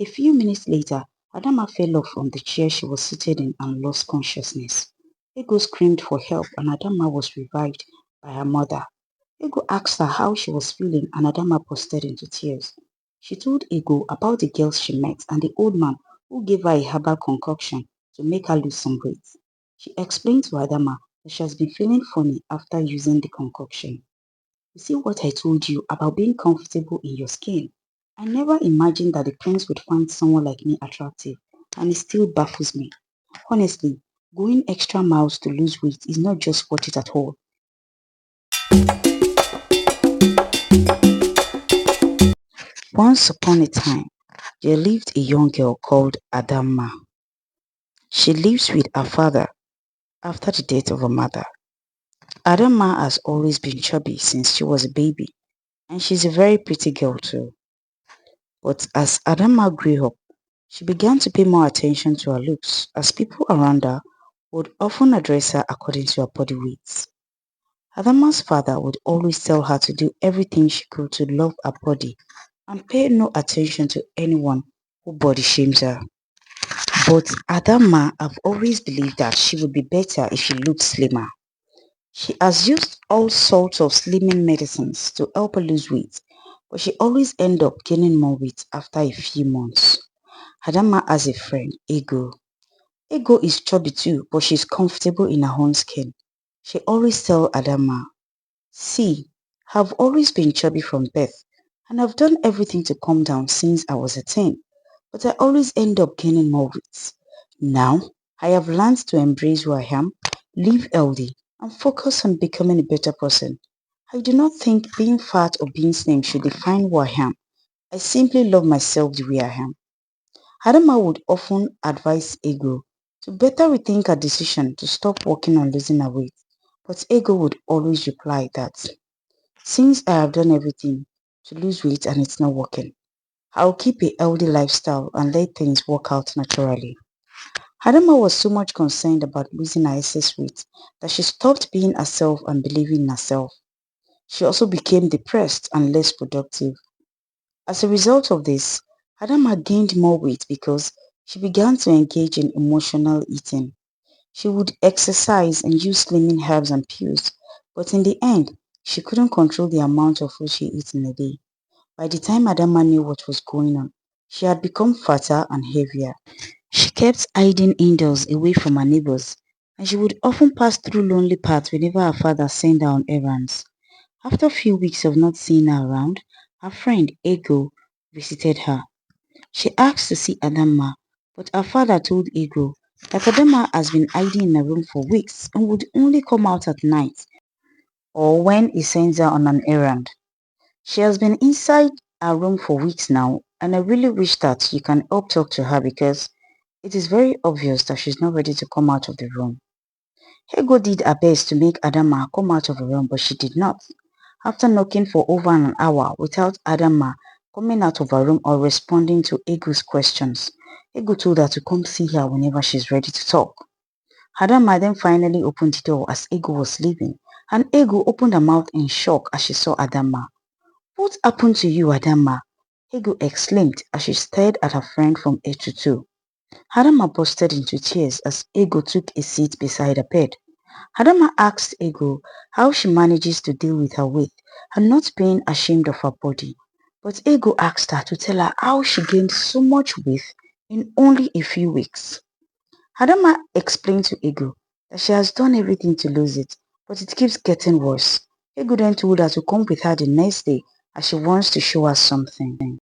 A few minutes later, Adama fell off from the chair she was seated in and lost consciousness. Ego screamed for help and Adama was revived by her mother. Ego asked her how she was feeling and Adama bursted into tears. She told Ego about the girls she met and the old man who gave her a herbal concoction to make her lose some weight. She explained to Adama that she has been feeling funny after using the concoction. You see what I told you about being comfortable in your skin? I never imagined that the prince would find someone like me attractive, and it still baffles me. Honestly, going extra miles to lose weight is not just worth it at all. Once upon a time, there lived a young girl called Adanma. She lives with her father after the death of her mother. Adanma has always been chubby since she was a baby, and she's a very pretty girl too. But as Adanma grew up, she began to pay more attention to her looks, as people around her would often address her according to her body weight. Adama's father would always tell her to do everything she could to love her body and pay no attention to anyone who body shames her. But Adama have always believed that she would be better if she looked slimmer. She has used all sorts of slimming medicines to help her lose weight, but she always ends up gaining more weight after a few months. Adama has a friend, Ego. Ego is chubby too, but she's comfortable in her own skin. She always tells Adama, see, I've always been chubby from birth, and I've done everything to calm down since I was a teen, but I always end up gaining more weight. Now, I have learned to embrace who I am, live healthy, and focus on becoming a better person. I do not think being fat or being slim should define who I am. I simply love myself the way I am. Adama would often advise Ego to better rethink her decision to stop working on losing her weight, but Ego would always reply that since I have done everything to lose weight and it's not working, I'll keep a healthy lifestyle and let things work out naturally. Adama was so much concerned about losing her excess weight that she stopped being herself and believing in herself. She also became depressed and less productive. As a result of this, Adama gained more weight because she began to engage in emotional eating. She would exercise and use slimming herbs and pills, but in the end, she couldn't control the amount of food she ate in a day. By the time Adama knew what was going on, she had become fatter and heavier. She kept hiding indoors away from her neighbors, and she would often pass through lonely paths whenever her father sent her on errands. After a few weeks of not seeing her around, her friend Ego visited her. She asked to see Adama, but her father told Ego that Adama has been hiding in a room for weeks and would only come out at night or when he sends her on an errand. She has been inside her room for weeks now, and I really wish that you can help talk to her because it is very obvious that she's not ready to come out of the room. Ego did her best to make Adama come out of the room, but she did not. After knocking for over an hour without Adama coming out of her room or responding to Ego's questions, Ego told her to come see her whenever she's ready to talk. Adama then finally opened the door as Ego was leaving, and Ego opened her mouth in shock as she saw Adama. What happened to you, Adama? Ego exclaimed as she stared at her friend from head to toe. Adama bursted into tears as Ego took a seat beside her bed. Adama asked Ego how she manages to deal with her weight and not being ashamed of her body. But Ego asked her to tell her how she gained so much weight in only a few weeks. Adama explained to Ego that she has done everything to lose it, but it keeps getting worse. Ego then told her to come with her the next day as she wants to show her something.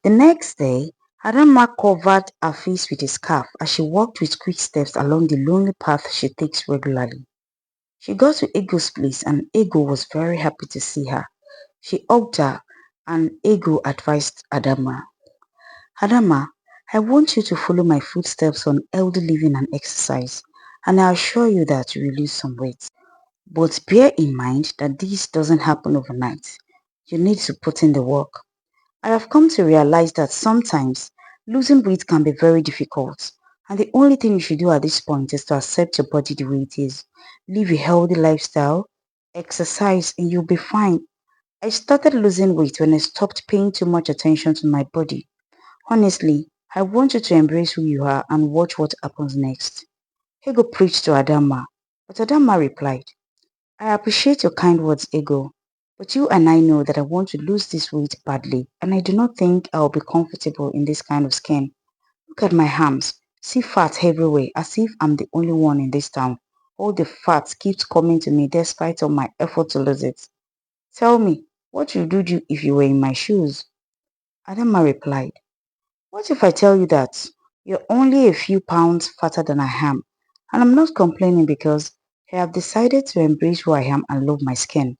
The next day, Adama covered her face with a scarf as she walked with quick steps along the lonely path she takes regularly. She got to Ego's place and Ego was very happy to see her. She hugged her and Ego advised Adama, Adama, I want you to follow my footsteps on healthy living and exercise, and I assure you that you will lose some weight. But bear in mind that this doesn't happen overnight. You need to put in the work. I have come to realize that sometimes losing weight can be very difficult, and the only thing you should do at this point is to accept your body the way it is. Live a healthy lifestyle, exercise, and you'll be fine. I started losing weight when I stopped paying too much attention to my body. Honestly, I want you to embrace who you are and watch what happens next. Ego preached to Adama, but Adama replied, I appreciate your kind words, Ego, but you and I know that I want to lose this weight badly, and I do not think I'll be comfortable in this kind of skin. Look at my arms. See fat everywhere, as if I'm the only one in this town. All the fat keeps coming to me despite all my effort to lose it. Tell me, what would you do if you were in my shoes? Adama replied, what if I tell you that you're only a few pounds fatter than I am? And I'm not complaining because I have decided to embrace who I am and love my skin.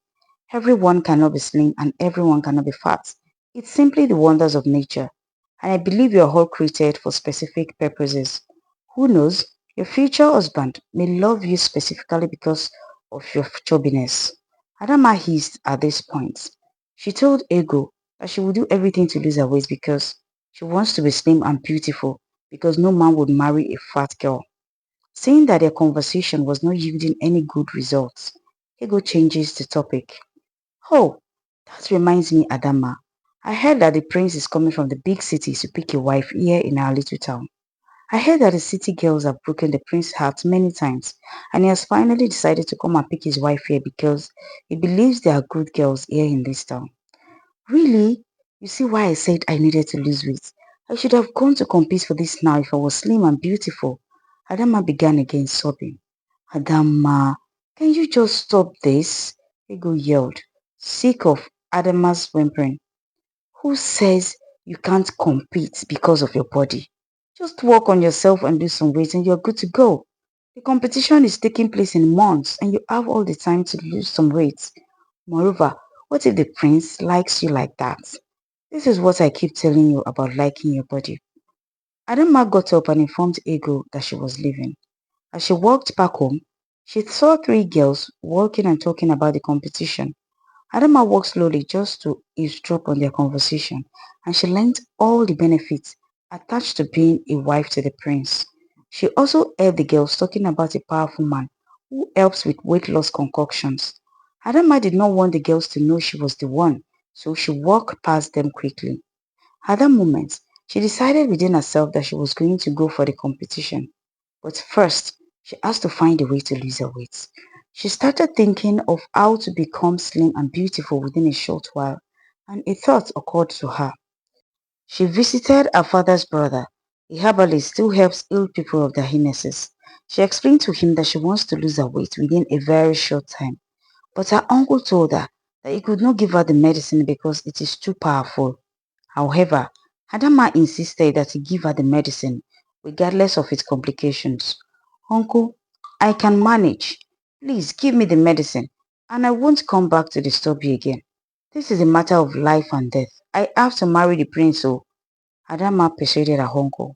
Everyone cannot be slim and everyone cannot be fat. It's simply the wonders of nature. And I believe you're all created for specific purposes. Who knows, your future husband may love you specifically because of your chubbiness. Adama hissed at this point. She told Ego that she would do everything to lose her weight because she wants to be slim and beautiful because no man would marry a fat girl. Seeing that their conversation was not yielding any good results, Ego changes the topic. Oh, that reminds me, Adama. I heard that the prince is coming from the big cities to pick a wife here in our little town. I heard that the city girls have broken the prince's heart many times, and he has finally decided to come and pick his wife here because he believes there are good girls here in this town. Really? You see why I said I needed to lose weight? I should have gone to compete for this now if I was slim and beautiful. Adama began again sobbing. Adama, can you just stop this? Ego yelled, sick of Adama's whimpering. Who says you can't compete because of your body? Just work on yourself and lose some weight and you're good to go. The competition is taking place in months and you have all the time to lose some weight. Moreover, what if the prince likes you like that? This is what I keep telling you about liking your body. Adama got up and informed Ego that she was leaving. As she walked back home, she saw three girls walking and talking about the competition. Adama walked slowly just to eavesdrop on their conversation, and she learned all the benefits attached to being a wife to the prince. She also heard the girls talking about a powerful man who helps with weight loss concoctions. Adama did not want the girls to know she was the one, so she walked past them quickly. At that moment, she decided within herself that she was going to go for the competition. But first, she has to find a way to lose her weight. She started thinking of how to become slim and beautiful within a short while, and a thought occurred to her. She visited her father's brother, a herbalist who helps heal people of their illnesses. She explained to him that she wants to lose her weight within a very short time, but her uncle told her that he could not give her the medicine because it is too powerful. However, Adama insisted that he give her the medicine, regardless of its complications. Uncle, I can manage. Please give me the medicine, and I won't come back to disturb you again. This is a matter of life and death. I have to marry the prince, so Adama persuaded her uncle.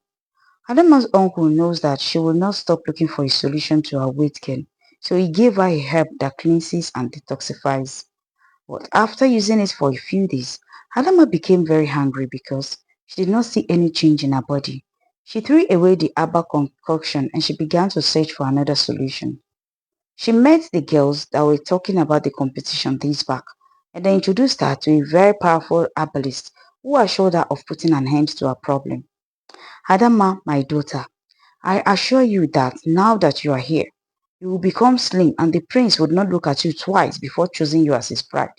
Adama's uncle knows that she will not stop looking for a solution to her weight gain, so he gave her a herb that cleanses and detoxifies. But after using it for a few days, Adama became very hungry because she did not see any change in her body. She threw away the herbal concoction and she began to search for another solution. She met the girls that were talking about the competition days back and they introduced her to a very powerful herbalist who assured her of putting an end to her problem. Adama, my daughter, I assure you that now that you are here, you will become slim and the prince would not look at you twice before choosing you as his bride.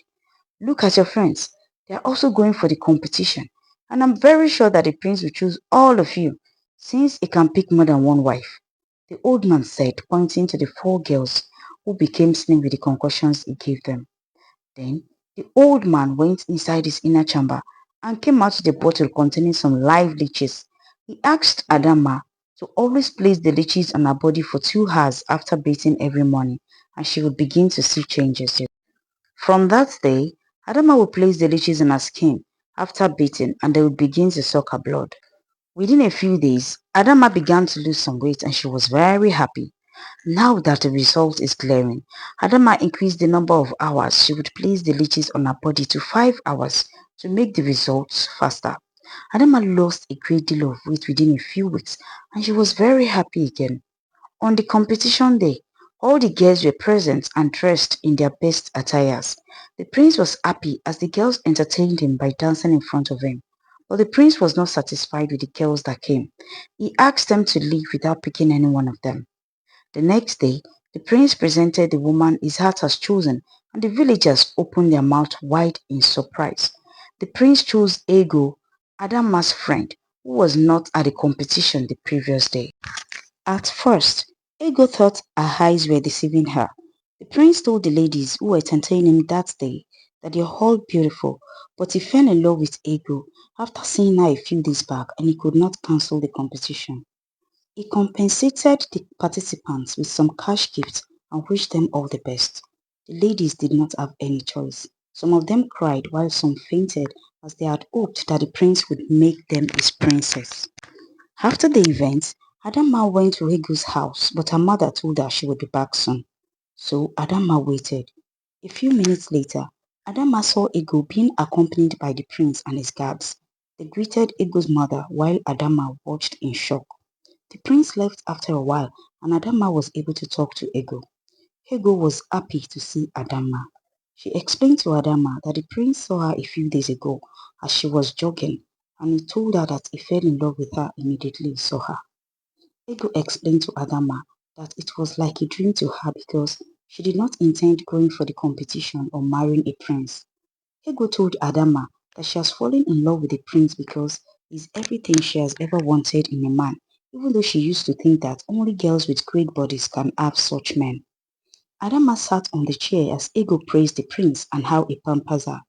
Look at your friends. They are also going for the competition. And I'm very sure that the prince will choose all of you since he can pick more than one wife. The old man said, pointing to the four girls who became slim with the concussions he gave them. Then the old man went inside his inner chamber and came out with a bottle containing some live leeches. He asked Adama to always place the leeches on her body for 2 hours after bathing every morning and she would begin to see changes. From that day, Adama would place the leeches on her skin after bathing and they would begin to suck her blood. Within a few days, Adama began to lose some weight and she was very happy. Now that the result is glaring, Adama increased the number of hours she would place the leeches on her body to 5 hours to make the results faster. Adama lost a great deal of weight within a few weeks and she was very happy again. On the competition day, all the girls were present and dressed in their best attires. The prince was happy as the girls entertained him by dancing in front of him. But the prince was not satisfied with the girls that came. He asked them to leave without picking any one of them. The next day, the prince presented the woman his heart has chosen, and the villagers opened their mouths wide in surprise. The prince chose Ego, Adama's friend, who was not at the competition the previous day. At first, Ego thought her eyes were deceiving her. The prince told the ladies who were entertaining him that day that they're all beautiful, but he fell in love with Ego after seeing her a few days back and he could not cancel the competition. He compensated the participants with some cash gifts and wished them all the best. The ladies did not have any choice. Some of them cried while some fainted as they had hoped that the prince would make them his princess. After the event, Adama went to Ego's house, but her mother told her she would be back soon. So Adama waited. A few minutes later, Adama saw Ego being accompanied by the prince and his guards. They greeted Ego's mother while Adama watched in shock. The prince left after a while and Adama was able to talk to Ego. Ego was happy to see Adama. She explained to Adama that the prince saw her a few days ago as she was jogging and he told her that he fell in love with her immediately he saw her. Ego explained to Adama that it was like a dream to her because she did not intend going for the competition or marrying a prince. Ego told Adama that she has fallen in love with the prince because he's everything she has ever wanted in a man, even though she used to think that only girls with great bodies can have such men. Adama sat on the chair as Ego praised the prince and how he pampers her.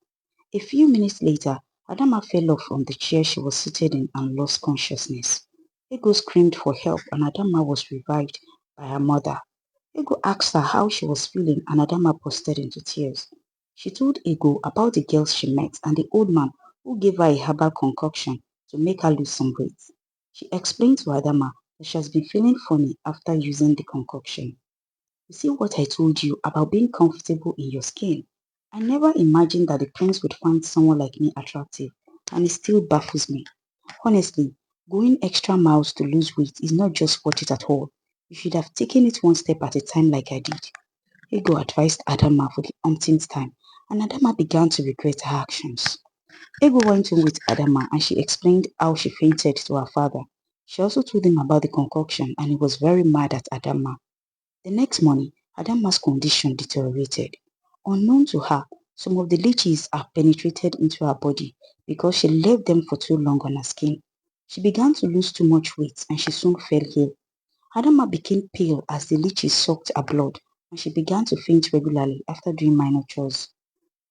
A few minutes later, Adama fell off from the chair she was seated in and lost consciousness. Ego screamed for help and Adama was revived by her mother. Ego asked her how she was feeling and Adama bursted into tears. She told Ego about the girls she met and the old man who gave her a herbal concoction to make her lose some weight. She explained to Adama that she has been feeling funny after using the concoction. You see what I told you about being comfortable in your skin? I never imagined that the prince would find someone like me attractive, and it still baffles me. Honestly, going extra miles to lose weight is not just worth it at all. You should have taken it one step at a time like I did. Ego advised Adama for the umpteenth time, and Adama began to regret her actions. Ego went in with Adama and she explained how she fainted to her father. She also told him about the concoction and he was very mad at Adama. The next morning, Adama's condition deteriorated. Unknown to her, some of the leeches have penetrated into her body because she left them for too long on her skin. She began to lose too much weight and she soon fell ill. Adama became pale as the leeches sucked her blood and she began to faint regularly after doing minor chores.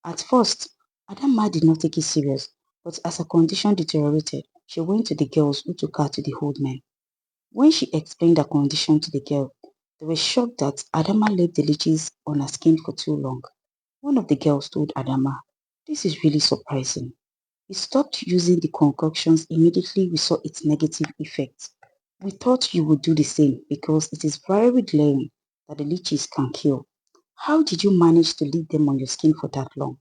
At first, Adama did not take it serious, but as her condition deteriorated, she went to the girls who took her to the old men. When she explained her condition to the girl, they were shocked that Adama left the leeches on her skin for too long. One of the girls told Adama, "This is really surprising. We stopped using the concoctions immediately we saw its negative effects. We thought you would do the same because it is very glaring that the leeches can kill. How did you manage to leave them on your skin for that long?"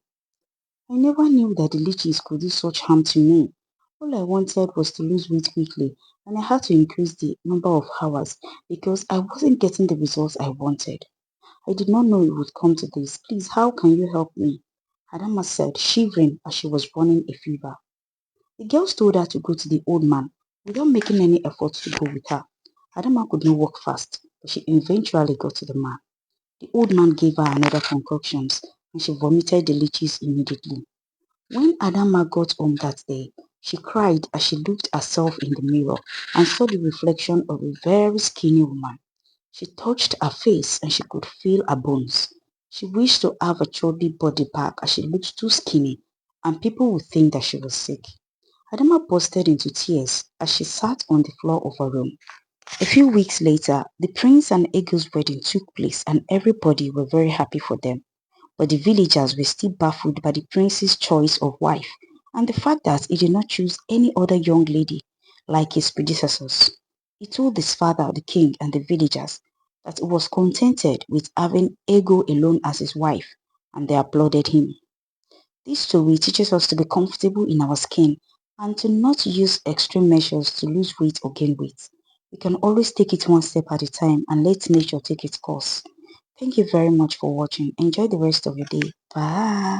"I never knew that the leeches could do such harm to me. All I wanted was to lose weight quickly and I had to increase the number of hours because I wasn't getting the results I wanted. I did not know it would come to this. Please, how can you help me?" Adama said, shivering as she was running a fever. The girls told her to go to the old man without making any effort to go with her. Adama could not walk fast, but she eventually got to the man. The old man gave her another concoctions and she vomited the leeches immediately. When Adama got home that day, she cried as she looked herself in the mirror and saw the reflection of a very skinny woman. She touched her face and she could feel her bones. She wished to have a chubby body back as she looked too skinny and people would think that she was sick. Adama bursted into tears as she sat on the floor of her room. A few weeks later, the prince and Ego's wedding took place and everybody were very happy for them. But the villagers were still baffled by the prince's choice of wife and the fact that he did not choose any other young lady like his predecessors. He told his father, the king, and the villagers that he was contented with having Ego alone as his wife, and they applauded him. This story teaches us to be comfortable in our skin and to not use extreme measures to lose weight or gain weight. We can always take it one step at a time and let nature take its course. Thank you very much for watching. Enjoy the rest of your day. Bye.